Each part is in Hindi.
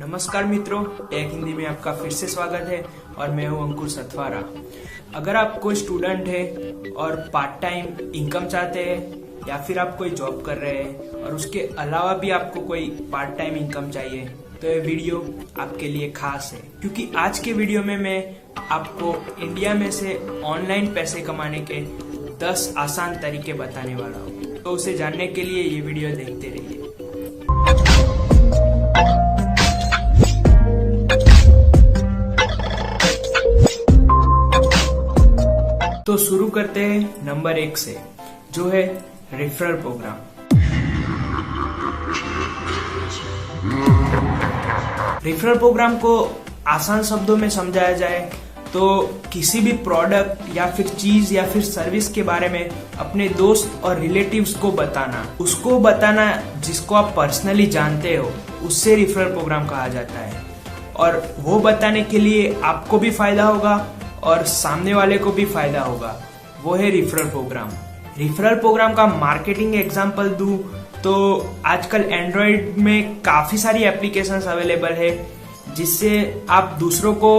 नमस्कार मित्रों, टेक हिंदी में आपका फिर से स्वागत है और मैं हूं अंकुर सतवारा। अगर आप कोई स्टूडेंट है और पार्ट टाइम इनकम चाहते हैं या फिर आप कोई जॉब कर रहे हैं और उसके अलावा भी आपको कोई पार्ट टाइम इनकम चाहिए तो ये वीडियो आपके लिए खास है, क्योंकि आज के वीडियो में मैं आपको इंडिया में से ऑनलाइन पैसे कमाने के 10 आसान तरीके बताने वाला हूँ। तो उसे जानने के लिए ये वीडियो देखते रहिए। तो शुरू करते हैं नंबर 1 से, जो है रेफरल प्रोग्राम। रेफरल प्रोग्राम को आसान शब्दों में समझाया जाए तो किसी भी प्रोडक्ट या फिर चीज या फिर सर्विस के बारे में अपने दोस्त और रिलेटिव्स को बताना, उसको बताना जिसको आप पर्सनली जानते हो, उससे रेफरल प्रोग्राम कहा जाता है। और वो बताने के लिए आपको भी फायदा होगा और सामने वाले को भी फायदा होगा, वो है रेफरल प्रोग्राम। रेफरल प्रोग्राम का मार्केटिंग एग्जांपल दूं तो आजकल एंड्रॉइड में काफी सारी एप्लीकेशंस अवेलेबल है जिससे आप दूसरों को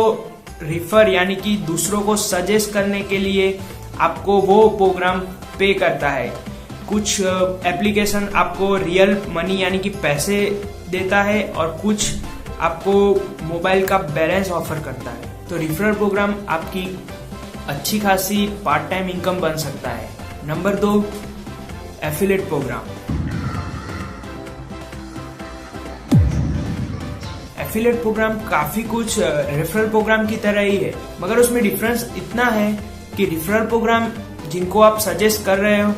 रेफर यानी कि दूसरों को सजेस्ट करने के लिए आपको वो प्रोग्राम पे करता है। कुछ एप्लीकेशन आपको रियल मनी यानी कि पैसे देता है और कुछ आपको मोबाइल का बैलेंस ऑफर करता है। तो रेफरल प्रोग्राम आपकी अच्छी खासी पार्ट टाइम इनकम बन सकता है। Number 2, affiliate program. Affiliate program काफी कुछ रेफरल प्रोग्राम की तरह ही है, मगर उसमें डिफरेंस इतना है कि रेफरल प्रोग्राम जिनको आप सजेस्ट कर रहे हो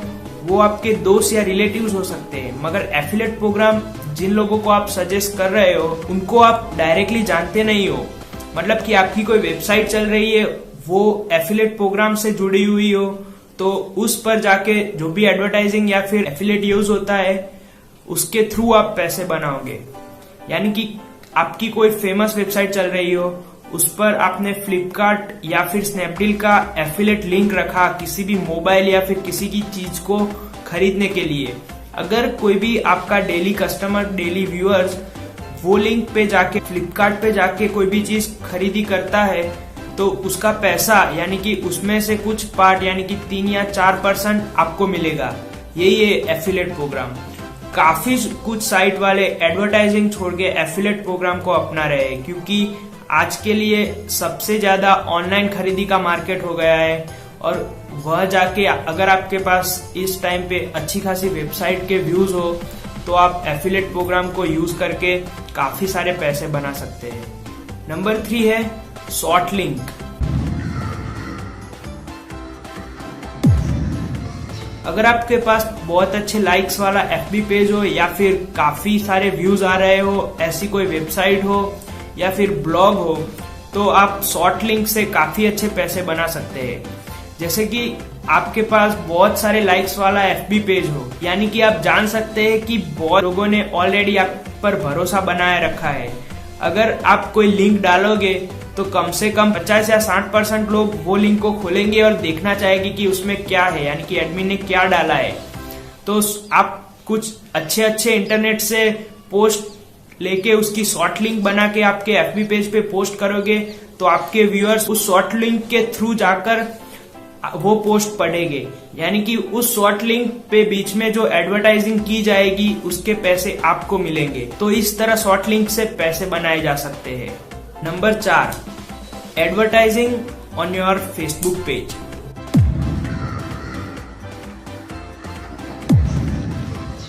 वो आपके दोस्त या रिलेटिव्स हो सकते हैं, मगर एफिलिएट प्रोग्राम जिन लोगों को आप सजेस्ट कर रहे हो उनको आप डायरेक्टली जानते नहीं हो। मतलब कि आपकी कोई वेबसाइट चल रही है, वो एफिलिएट प्रोग्राम से जुड़ी हुई हो, तो उस पर जाके जो भी एडवर्टाइजिंग या फिर एफिलिएट यूज होता है उसके थ्रू आप पैसे बनाओगे। यानी कि आपकी कोई फेमस वेबसाइट चल रही हो, उस पर आपने फ्लिपकार्ट या फिर स्नैपडील का एफिलिएट लिंक रखा किसी भी मोबाइल या फिर किसी की चीज को खरीदने के लिए। अगर कोई भी आपका डेली कस्टमर, डेली व्यूअर्स वो लिंक पे जाके, फ्लिपकार्ट पे जाके कोई भी चीज खरीदी करता है तो उसका पैसा यानी कि उसमें से कुछ पार्ट यानी कि 3 या 4% आपको मिलेगा। यही है एफिलिएट प्रोग्राम। काफी कुछ साइट वाले एडवर्टाइजिंग छोड़ के एफिलिएट प्रोग्राम को अपना रहे हैं, क्योंकि आज के लिए सबसे ज्यादा ऑनलाइन खरीदी का मार्केट हो गया है। और वह जाके अगर आपके पास इस टाइम पे अच्छी खासी वेबसाइट के व्यूज हो तो आप एफिलिएट प्रोग्राम को यूज करके काफी सारे पैसे बना सकते हैं। नंबर 3 है शॉर्ट लिंक। अगर आपके पास बहुत अच्छे लाइक्स वाला एफबी पेज हो या फिर काफी सारे व्यूज आ रहे हो, ऐसी कोई वेबसाइट हो या फिर ब्लॉग हो, तो आप शॉर्ट लिंक से काफी अच्छे पैसे बना सकते हैं। जैसे कि आपके पास बहुत सारे लाइक्स वाला एफबी पेज हो, यानी कि आप जान सकते हैं कि बहुत लोगों ने ऑलरेडी आप पर भरोसा बनाए रखा है। अगर आप कोई लिंक डालोगे तो कम से कम 50 या 60% लोग वो लिंक को खोलेंगे और देखना चाहेंगे कि उसमें क्या है, यानी कि एडमिन ने क्या डाला है। तो आप कुछ अच्छे इंटरनेट से पोस्ट लेके उसकी शॉर्ट लिंक बना के आपके एफबी पेज पे पोस्ट करोगे तो आपके व्यूअर्स उस शॉर्ट लिंक के थ्रू जाकर वो पोस्ट पढ़ेंगे, यानी कि उस शॉर्ट लिंक पे बीच में जो एडवर्टाइजिंग की जाएगी उसके पैसे आपको मिलेंगे। तो इस तरह शॉर्ट लिंक से पैसे बनाए जा सकते हैं। Number 4, advertising on your Facebook page.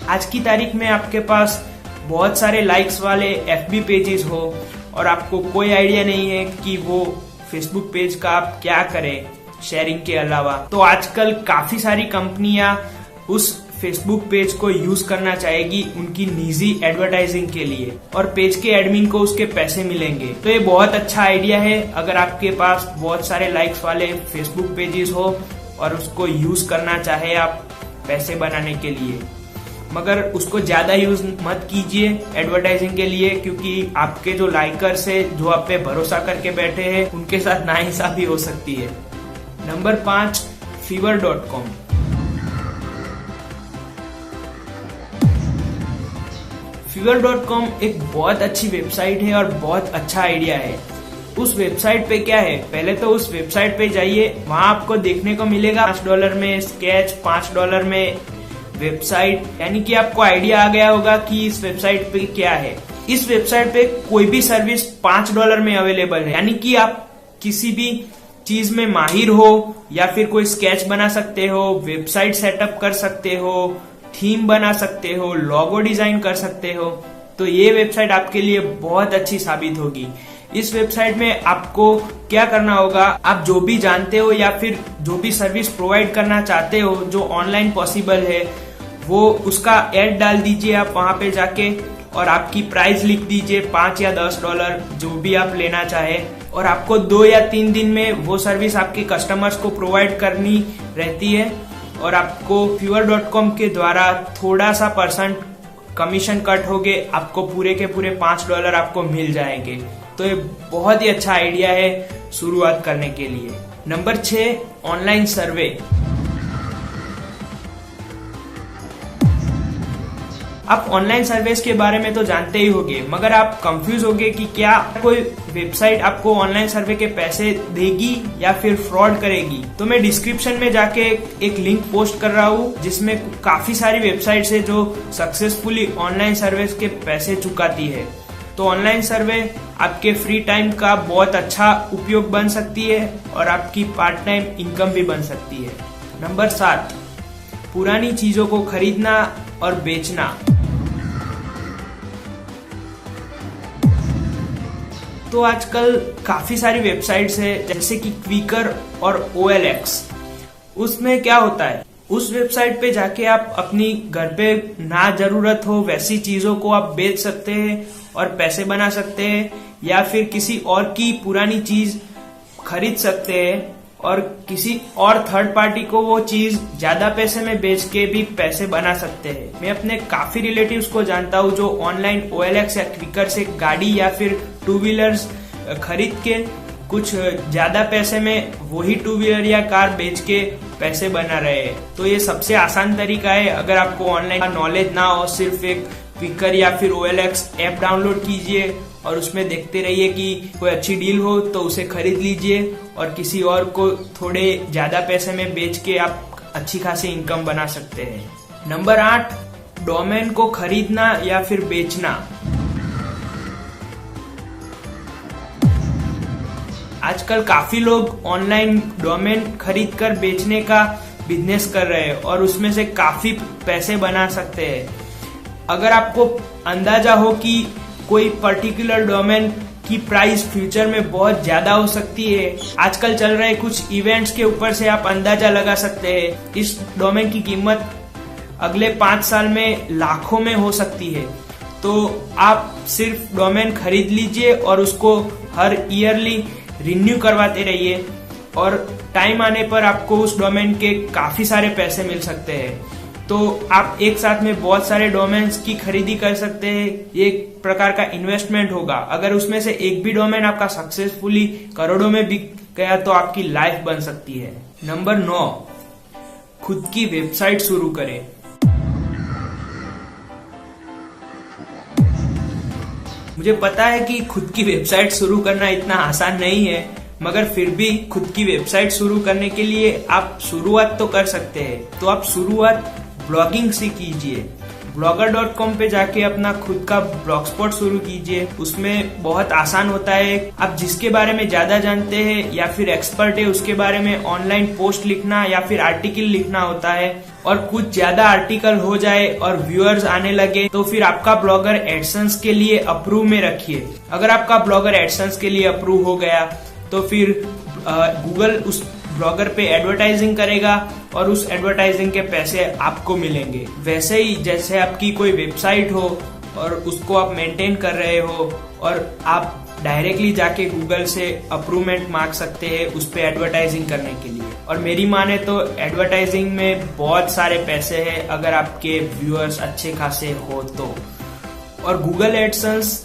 आज की तारीख में आपके पास बहुत सारे लाइक्स वाले एफबी पेजेस हो और आपको कोई आइडिया नहीं है कि वो फेसबुक पेज का आप क्या करें शेयरिंग के अलावा, तो आजकल काफी सारी कंपनियां उस फेसबुक पेज को यूज करना चाहेगी उनकी निजी एडवर्टाइजिंग के लिए और पेज के एडमिन को उसके पैसे मिलेंगे। तो ये बहुत अच्छा आइडिया है अगर आपके पास बहुत सारे लाइक्स वाले फेसबुक पेजेस हो और उसको यूज करना चाहे आप पैसे बनाने के लिए, मगर उसको ज्यादा यूज मत कीजिए एडवर्टाइजिंग के लिए, क्योंकि आपके जो लाइकर्स है, जो आप पे भरोसा करके बैठे हैं, उनके साथ नाइंसाफी हो सकती है। Number 5, fiverr.com। Fiverr.com एक बहुत अच्छी वेबसाइट है और बहुत अच्छा आइडिया है। उस वेबसाइट पे क्या है, पहले तो उस वेबसाइट पे जाइए, वहां आपको देखने को मिलेगा $5 में स्केच, $5 में वेबसाइट, यानी कि आपको आइडिया आ गया होगा कि इस वेबसाइट पे क्या है। इस वेबसाइट पे कोई भी सर्विस $5 में अवेलेबल है, यानी कि आप किसी भी चीज में माहिर हो या फिर कोई स्केच बना सकते हो, वेबसाइट सेटअप कर सकते हो, थीम बना सकते हो, लोगो डिजाइन कर सकते हो, तो ये वेबसाइट आपके लिए बहुत अच्छी साबित होगी। इस वेबसाइट में आपको क्या करना होगा, आप जो भी जानते हो या फिर जो भी सर्विस प्रोवाइड करना चाहते हो जो ऑनलाइन पॉसिबल है, वो उसका एड डाल दीजिए आप वहां पे जाके, और आपकी प्राइस लिख दीजिए $5 या $10 जो भी आप लेना चाहे, और आपको 2 या 3 दिन में वो सर्विस आपके कस्टमर्स को प्रोवाइड करनी रहती है, और आपको Fiverr.com के द्वारा थोड़ा सा % कमीशन कट हो गए, आपको पूरे के पूरे $5 आपको मिल जाएंगे। तो ये बहुत ही अच्छा आइडिया है शुरुआत करने के लिए। Number 6, online survey. आप ऑनलाइन सर्विस के बारे में तो जानते ही होंगे, मगर आप कंफ्यूज होंगे कि क्या कोई वेबसाइट आपको ऑनलाइन सर्वे के पैसे देगी या फिर फ्रॉड करेगी। तो मैं डिस्क्रिप्शन में जाके एक लिंक पोस्ट कर रहा हूँ जिसमें काफी सारी वेबसाइट्स है जो सक्सेसफुली ऑनलाइन सर्विस के पैसे चुकाती है। तो ऑनलाइन सर्वे आपके फ्री टाइम का बहुत अच्छा उपयोग बन सकती है और आपकी पार्ट टाइम इनकम भी बन सकती है। नंबर 7, पुरानी चीजों को खरीदना और बेचना। तो आजकल काफी सारी वेबसाइट्स है जैसे कि क्विकर और OLX। उसमें क्या होता है, उस वेबसाइट पे जाके आप अपनी घर पे ना जरूरत हो वैसी चीजों को आप बेच सकते हैं और पैसे बना सकते हैं, या फिर किसी और की पुरानी चीज खरीद सकते हैं और किसी और थर्ड पार्टी को वो चीज ज्यादा पैसे में बेच के भी पैसे बना सकते हैं। मैं अपने काफी रिलेटिव्स को जानता हूँ जो ऑनलाइन OLX या क्विकर से गाड़ी या फिर 2 व्हीलर्स खरीद के कुछ ज्यादा पैसे में वही 2 व्हीलर या कार बेच के पैसे बना रहे हैं। तो ये सबसे आसान तरीका है। अगर आपको ऑनलाइन का नॉलेज ना हो, सिर्फ एक क्विकर या फिर OLX ऐप डाउनलोड कीजिए और उसमें देखते रहिए कि कोई अच्छी डील हो तो उसे खरीद लीजिए और किसी और को थोड़े ज्यादा पैसे में बेच के आप अच्छी खासी इनकम बना सकते हैं। नंबर 8, डोमेन को खरीदना या फिर बेचना। आजकल काफी लोग ऑनलाइन डोमेन खरीद कर बेचने का बिजनेस कर रहे हैं और उसमें से काफी पैसे बना सकते हैं। अगर आपको अंदाजा हो कि कोई पर्टिकुलर डोमेन की प्राइस फ्यूचर में बहुत ज्यादा हो सकती है, आजकल चल रहे कुछ इवेंट्स के ऊपर से आप अंदाजा लगा सकते हैं इस डोमेन की कीमत अगले 5 साल में लाखों में हो सकती है। तो आप सिर्फ डोमेन खरीद लीजिए और उसको हर ईयरली रिन्यू करवाते रहिए और टाइम आने पर आपको उस डोमेन के काफी सारे पैसे मिल सकते हैं। तो आप एक साथ में बहुत सारे डोमेन्स की खरीदी कर सकते हैं। ये एक प्रकार का इन्वेस्टमेंट होगा। अगर उसमें से एक भी डोमेन आपका सक्सेसफुली करोड़ों में बिक गया तो आपकी लाइफ बन सकती है। नंबर 9, खुद की वेबसाइट शुरू करें। मुझे पता है कि खुद की वेबसाइट शुरू करना इतना आसान नहीं है, मगर फिर भी खुद की वेबसाइट शुरू करने के लिए आप शुरुआत तो कर सकते हैं। तो आप शुरुआत ब्लॉगिंग से कीजिए। blogger.com पे जाके अपना खुद का ब्लॉग स्पॉट शुरू कीजिए। उसमें बहुत आसान होता है, आप जिसके बारे में ज्यादा जानते हैं या फिर एक्सपर्ट है उसके बारे में ऑनलाइन पोस्ट लिखना या फिर आर्टिकल लिखना होता है, और कुछ ज्यादा आर्टिकल हो जाए और व्यूअर्स आने लगे तो फिर आपका ब्लॉगर एडसेंस के लिए अप्रूव में रखिए। अगर आपका ब्लॉगर एडसेंस के लिए अप्रूव हो गया तो फिर गूगल उस ब्लॉगर पे एडवर्टाइजिंग करेगा और उस एडवर्टाइजिंग के पैसे आपको मिलेंगे। वैसे ही जैसे आपकी कोई वेबसाइट हो और उसको आप मेंटेन कर रहे हो और आप डायरेक्टली जाके गूगल से अप्रूवमेंट मांग सकते हैं उस पे एडवर्टाइजिंग करने के लिए। और मेरी माने तो एडवर्टाइजिंग में बहुत सारे पैसे हैं अगर आपके व्यूअर्स अच्छे खासे हो तो। और गूगल एडसेंस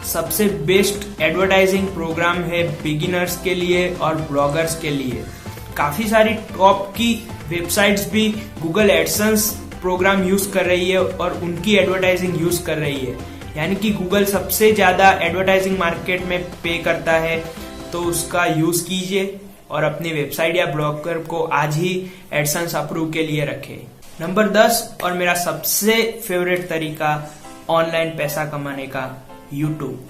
सबसे बेस्ट एडवर्टाइजिंग प्रोग्राम है बिगिनर्स के लिए और ब्लॉगर्स के लिए। काफी सारी टॉप की वेबसाइट्स भी गूगल एडसेंस प्रोग्राम यूज कर रही है और उनकी एडवर्टाइजिंग यूज कर रही है, यानी कि गूगल सबसे ज्यादा एडवर्टाइजिंग मार्केट में पे करता है, तो उसका यूज कीजिए और अपनी वेबसाइट या ब्लॉगर को आज ही एडसेंस अप्रूव के लिए रखें। नंबर 10 और मेरा सबसे फेवरेट तरीका ऑनलाइन पैसा कमाने का, यूट्यूब।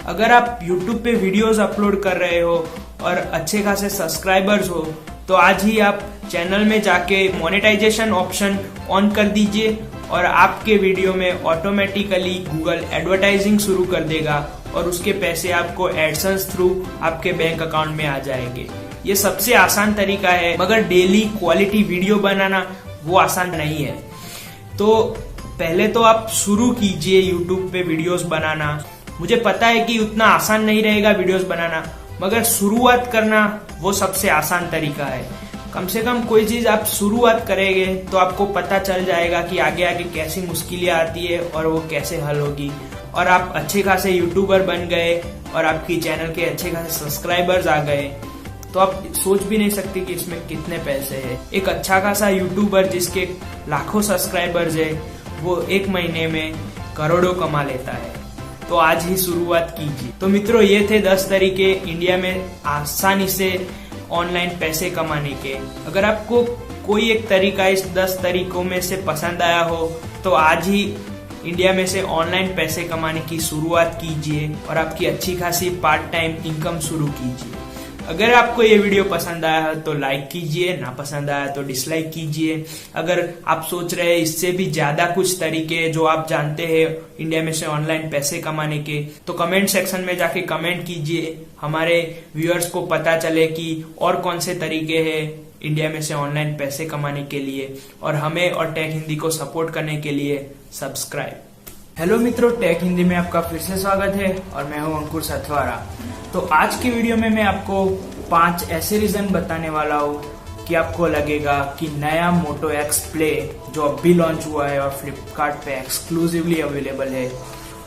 अगर आप YouTube पे वीडियोस अपलोड कर रहे हो और अच्छे खासे सब्सक्राइबर्स हो, तो आज ही आप चैनल में जाके मोनेटाइजेशन ऑप्शन ऑन कर दीजिए और आपके वीडियो में ऑटोमेटिकली गूगल एडवर्टाइजिंग शुरू कर देगा और उसके पैसे आपको एडसेंस थ्रू आपके बैंक अकाउंट में आ जाएंगे। ये सबसे आसान तरीका है, मगर डेली क्वालिटी वीडियो बनाना वो आसान नहीं है। तो पहले तो आप शुरू कीजिए यूट्यूब पे वीडियोस बनाना। मुझे पता है कि उतना आसान नहीं रहेगा वीडियोस बनाना, मगर शुरुआत करना वो सबसे आसान तरीका है। कम से कम कोई चीज आप शुरुआत करेंगे तो आपको पता चल जाएगा कि आगे आगे कैसी मुश्किलें आती है और वो कैसे हल होगी, और आप अच्छे खासे यूट्यूबर बन गए और आपकी चैनल के अच्छे खासे सब्सक्राइबर्स आ गए, तो आप सोच भी नहीं सकते कि इसमें कितने पैसे हैं। एक अच्छा खासा यूट्यूबर जिसके लाखों सब्सक्राइबर्स है, वो एक महीने में करोड़ों कमा लेता है। तो आज ही शुरुआत कीजिए। तो मित्रों, ये थे 10 तरीके इंडिया में आसानी से ऑनलाइन पैसे कमाने के। अगर आपको कोई एक तरीका इस 10 तरीकों में से पसंद आया हो, तो आज ही इंडिया में से ऑनलाइन पैसे कमाने की शुरुआत कीजिए और आपकी अच्छी खासी पार्ट टाइम इनकम शुरू कीजिए। अगर आपको ये वीडियो पसंद आया है तो लाइक कीजिए, ना पसंद आया तो डिसलाइक कीजिए। अगर आप सोच रहे हैं इससे भी ज्यादा कुछ तरीके जो आप जानते हैं इंडिया में से ऑनलाइन पैसे कमाने के, तो कमेंट सेक्शन में जाके कमेंट कीजिए। हमारे व्यूअर्स को पता चले कि और कौन से तरीके हैं इंडिया में से ऑनलाइन पैसे कमाने के लिए, और हमें और टेक हिंदी को सपोर्ट करने के लिए सब्सक्राइब। हेलो मित्रों, टेक हिंदी में आपका फिर से स्वागत है और मैं हूं अंकुर सथवारा। तो आज की वीडियो में मैं आपको 5 ऐसे रीजन बताने वाला हूं कि आपको लगेगा कि नया मोटो एक्स प्ले जो अभी लॉन्च हुआ है और फ्लिपकार्ट पे एक्सक्लूसिवली अवेलेबल है,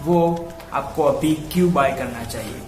वो आपको अभी क्यों बाय करना चाहिए।